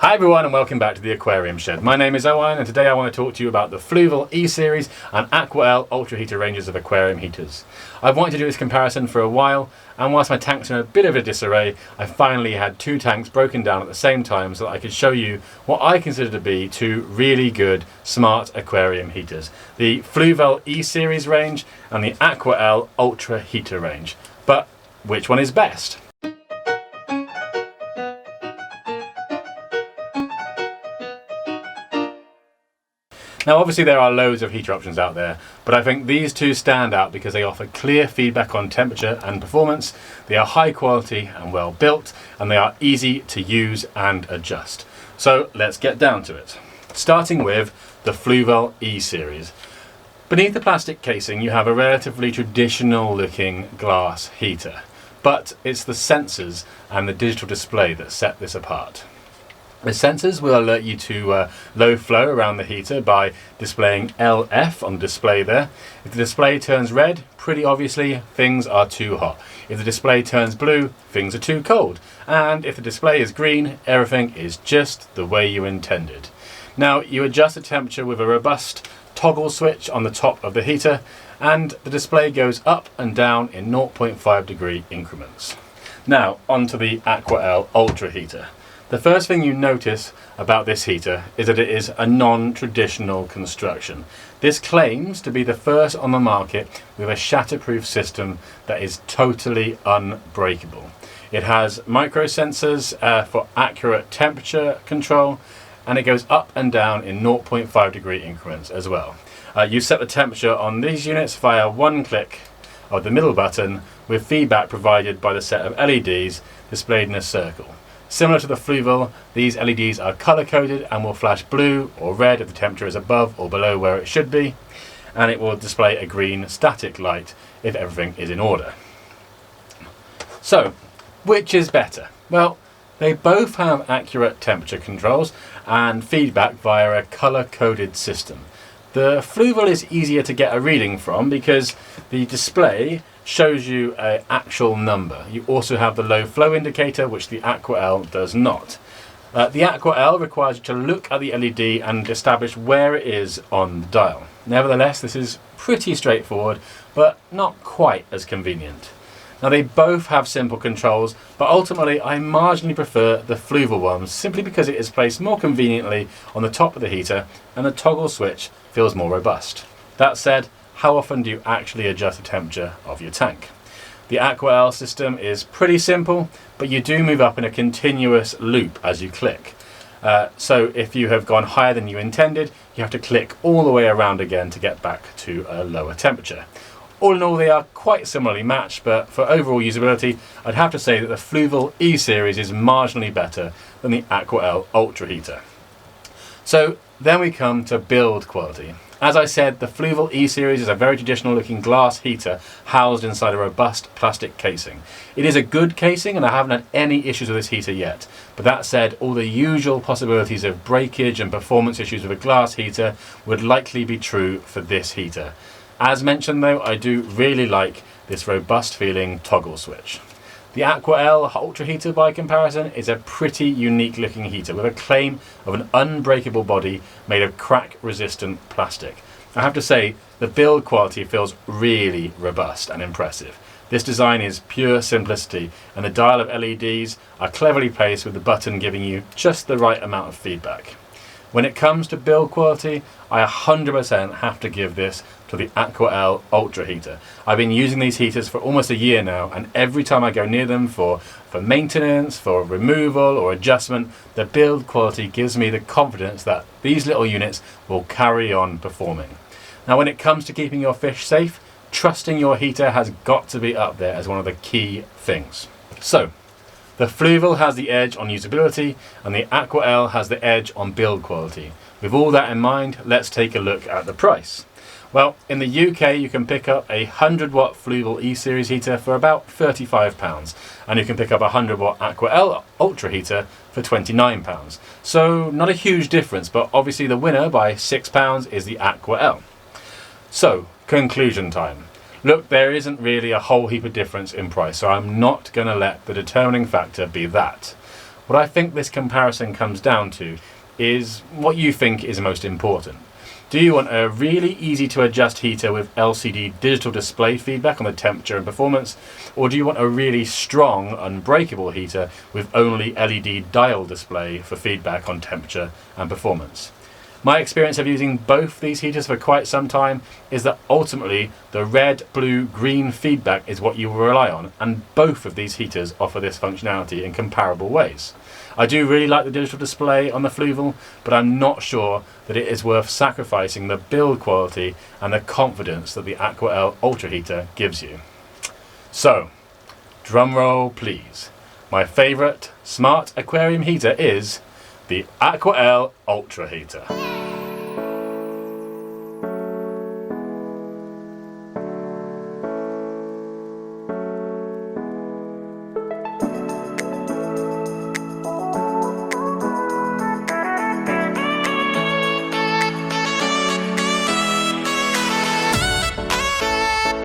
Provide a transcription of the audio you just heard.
Hi everyone and welcome back to the Aquarium Shed. My name is Owen and today I want to talk to you about the Fluval E-Series and AquaEl Ultra Heater ranges of aquarium heaters. I've wanted to do this comparison for a while, and whilst my tanks are in a bit of a disarray, I finally had two tanks broken down at the same time so that I could show you what I consider to be two really good smart aquarium heaters. The Fluval E-Series range and the AquaEl Ultra Heater range. But which one is best? Now obviously there are loads of heater options out there, but I think these two stand out because they offer clear feedback on temperature and performance, they are high quality and well built, and they are easy to use and adjust. So let's get down to it. Starting with the Fluval E-Series. Beneath the plastic casing you have a relatively traditional looking glass heater, but it's the sensors and the digital display that set this apart. The sensors will alert you to low flow around the heater by displaying LF on the display there. If the display turns red, pretty obviously things are too hot. If the display turns blue, things are too cold. And if the display is green, everything is just the way you intended. Now you adjust the temperature with a robust toggle switch on the top of the heater, and the display goes up and down in 0.5 degree increments. Now onto the AquaEl Ultra Heater. The first thing you notice about this heater is that it is a non-traditional construction. This claims to be the first on the market with a shatterproof system that is totally unbreakable. It has micro sensors for accurate temperature control, and it goes up and down in 0.5 degree increments as well. You set the temperature on these units via one click of the middle button, with feedback provided by the set of LEDs displayed in a circle. Similar to the Fluval, these LEDs are color coded and will flash blue or red if the temperature is above or below where it should be, and it will display a green static light if everything is in order. So, which is better? Well, they both have accurate temperature controls and feedback via a color coded system. The Fluval is easier to get a reading from because the display shows you an actual number. You also have the low flow indicator, which the AquaEl does not. The AquaEl requires you to look at the LED and establish where it is on the dial. Nevertheless, this is pretty straightforward, but not quite as convenient. Now they both have simple controls, but ultimately I marginally prefer the Fluval one simply because it is placed more conveniently on the top of the heater and the toggle switch feels more robust. That said, how often do you actually adjust the temperature of your tank? The AquaEl system is pretty simple, but you do move up in a continuous loop as you click. So if you have gone higher than you intended, you have to click all the way around again to get back to a lower temperature. All in all, they are quite similarly matched, but for overall usability, I'd have to say that the Fluval E-Series is marginally better than the AquaEl Ultra Heater. So then we come to build quality. As I said, the Fluval E-Series is a very traditional looking glass heater housed inside a robust plastic casing. It is a good casing and I haven't had any issues with this heater yet. But that said, all the usual possibilities of breakage and performance issues with a glass heater would likely be true for this heater. As mentioned though, I do really like this robust feeling toggle switch. The AquaEl Ultra Heater by comparison is a pretty unique looking heater with a claim of an unbreakable body made of crack resistant plastic. I have to say the build quality feels really robust and impressive. This design is pure simplicity and the dial of LEDs are cleverly placed with the button giving you just the right amount of feedback. When it comes to build quality, I 100% have to give this to the AquaEl Ultra Heater. I've been using these heaters for almost a year now, and every time I go near them for maintenance, for removal or adjustment, the build quality gives me the confidence that these little units will carry on performing. Now when it comes to keeping your fish safe, trusting your heater has got to be up there as one of the key things. So, the Fluval has the edge on usability and the AquaEl has the edge on build quality. With all that in mind, let's take a look at the price. Well, in the UK you can pick up a 100 watt Fluval E-Series heater for about £35, and you can pick up a 100 watt AquaEl Ultra Heater for £29. So not a huge difference, but obviously the winner by £6 is the AquaEl. So, conclusion time. Look, there isn't really a whole heap of difference in price, so I'm not going to let the determining factor be that. What I think this comparison comes down to is what you think is most important. Do you want a really easy to adjust heater with LCD digital display feedback on the temperature and performance, or do you want a really strong unbreakable heater with only LED dial display for feedback on temperature and performance? My experience of using both these heaters for quite some time is that ultimately the red, blue, green feedback is what you will rely on, and both of these heaters offer this functionality in comparable ways. I do really like the digital display on the Fluval, but I'm not sure that it is worth sacrificing the build quality and the confidence that the AquaEl Ultra heater gives you. So, drum roll please. My favourite smart aquarium heater is the AquaEl Ultra heater.